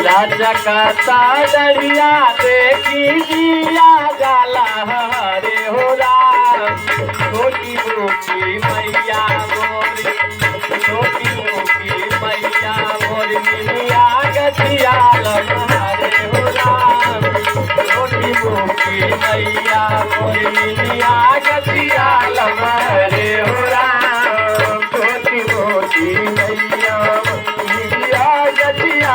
लचकता डरिया देखी जिया जाला हरे हो राम। छोटी मोटी मैया मोरी, छोटी मोटी मैया मोरी मिलिया गतिया हरे हो राम। छोटी मोटी मैया मोरी मिलिया गतिया हरे हो राम। छोटी मोटी मैया मिलिया गतिया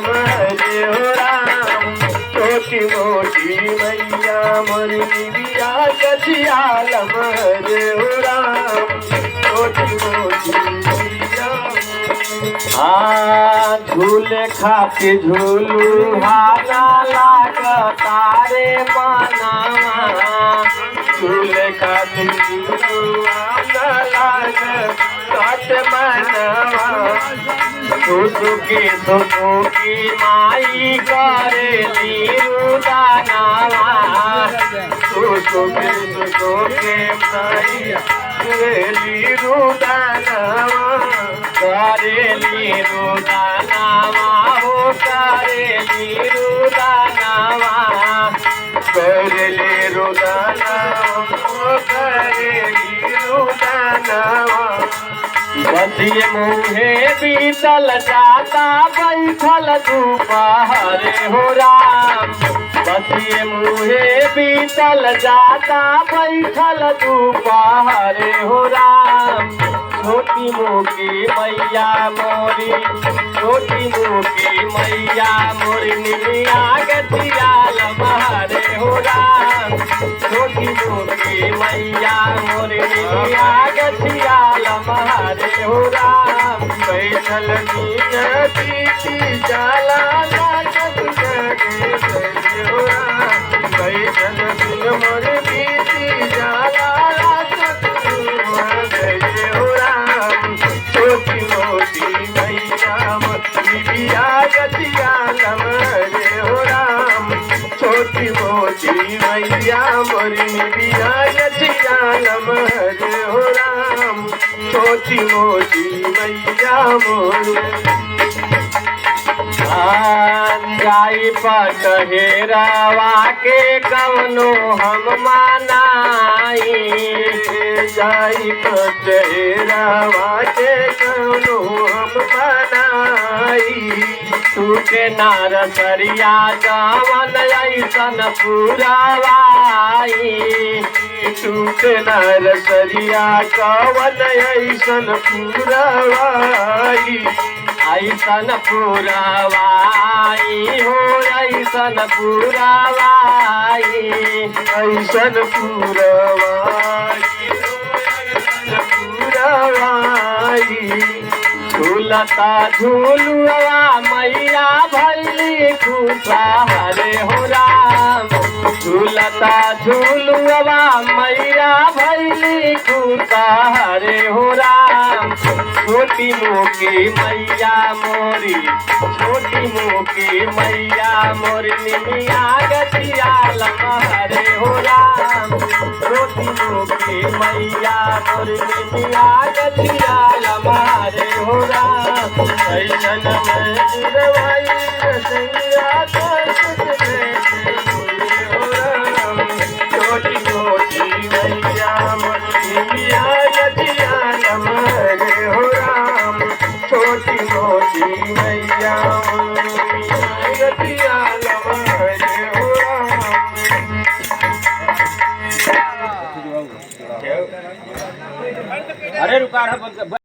हरे हो राम। छोटी मोटी मैया मोरी मिलिया गतिया हरे हो राम। छोटी मोटी मैया झूले खाती झूलू हाना लागता रे मनावा। झूले खाती झूलू हाना लागता रे मनावा। सुसुकी माई करेली रुदानावा। सुसुकी माई करेली रुदानावा। करेली रुदानावा हो करेली रुदानावा। करेली रुदानावा हो करेली रुदानावा। बसिए मुहे बीतल जाता बैठल दोपहर हो राम। बसिए मुहे बीतल जाता बैठल दोपहर हो राम। छोटी मोटी मैया मोरी, छोटी मोटी मैया मोरी मिलिया गतिया लमहरे हो राम। छोटी मोटी मैया मोरी मिलिया गतिया लमहरे हो राम। बैठल नीन बीती जाला लागत जगे हो राम। बैठल दिन मोर बीती जाला लागत जगे हो राम। छोटी मोटी मैया मिलिया गतिया लमहरे हो राम। छोटी मोटी मैया मोरी मिलिया गतिया लमहरे हो राम। छोटी मोटी मैया मोरी जाई पटहेरावा के कवनो हम मानाई। जाई पटहेरावा के कवनो हम मानाई। टूटे नारसरिया जवन ऐसन पुरावाई। टूटे नारसरिया कवन ऐसन पुरावाई। ऐसन पुरावाई हो ऐसन पुरावाई। ऐसन पुरावाई पुरावाई। झूलता झूलुआ मैया भैली खुशहारे हो राम। झूलता झूलुआ मैया भैली खुशहारे हो राम। छोटी मोटी मैया मोरी, छोटी मोटी मैया मोरी मिलिया गतिया लमहरे हो राम। छोटी मोटी मैया मोरी मिलिया गतिया लमहरे हो राम। ऐसन में गिरवाई रसैया हो राम। छोटी मोटी मैया मोरी मिलिया गतिया लमहरे हो राम। छोटी मोटी मैया गतिया लमहरे हो राम। अरे रुका